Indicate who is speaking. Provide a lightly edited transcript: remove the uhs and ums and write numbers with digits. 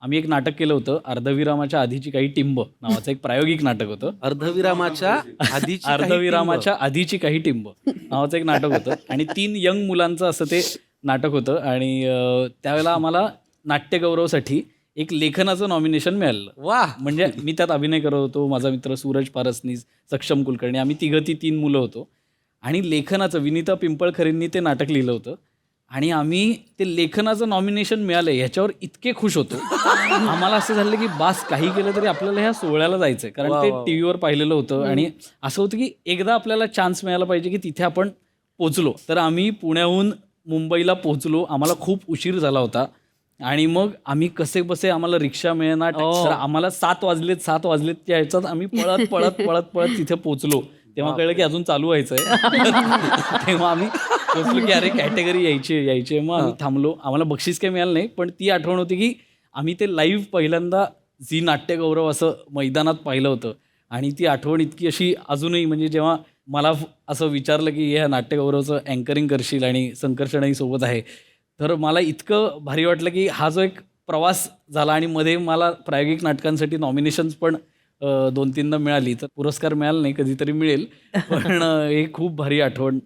Speaker 1: आम्ही एक नाटक केलं होतं, अर्धविरामाच्या आधीची काही टिंब नावाचं एक प्रायोगिक नाटक होतं.
Speaker 2: अर्धविरामाच्या आधीची काही
Speaker 1: अर्धविरामाच्या आधीची काही टिंब नावाचं एक नाटक होतं आणि 3 यंग मुलांचं असं ते नाटक होतं आणि त्यावेळेला आम्हाला नाट्यगौरवसाठी एक लेखनाचं नॉमिनेशन मिळालं.
Speaker 2: वा
Speaker 1: म्हणजे मी त्यात अभिनय करत होतो, माझा मित्र सूरज पारसनीस, सक्षम कुलकर्णी, आम्ही ती 3 मुलं होतो आणि लेखनाचं विनीता पिंपळखरेंनी ते नाटक लिहिलं होतं आणि आम्ही ते लेखनाचं नॉमिनेशन मिळालं ह्याच्यावर इतके खुश होतो. आम्हाला असं झालं की बास काही केलं तरी आपल्याला ह्या सोहळ्याला जायचं आहे, कारण ते टी व्हीवर पाहिलेलं होतं आणि असं होतं की एकदा आपल्याला चान्स मिळाला पाहिजे की तिथे आपण पोचलो. तर आम्ही पुण्याहून मुंबईला पोहोचलो, आम्हाला खूप उशीर झाला होता आणि मग आम्ही कसे बसे आम्हाला रिक्षा मिळणार, तर आम्हाला 7 वाजलेत त्या ह्याच्यात आम्ही पळत पळत पळत पळत तिथे पोचलो. तेव्हा कळलं की अजून चालू व्हायचं आहे. तेव्हा आम्ही पोचलो की अरे कॅटेगरी यायची. मग आम्ही थांबलो. आम्हाला बक्षीस काही मिळालं नाही, पण ती आठवण होती की आम्ही ते लाईव्ह पहिल्यांदा झी नाट्यगौरव असं मैदानात पाहिलं होतं आणि ती आठवण इतकी अशी अजूनही, म्हणजे जेव्हा मला असं विचारलं की ह्या नाट्यगौरवचं अँकरिंग करशील आणि संकर्षणही सोबत आहे, तर मला इतकं भारी वाटलं की हा जो एक प्रवास झाला आणि मध्ये मला प्रायोगिक नाटकांसाठी नॉमिनेशन्स पण 2-3दा मिळाली. तर पुरस्कार मिळाला नाही, कधीतरी मिळेल, पण हे खूप भारी आठवण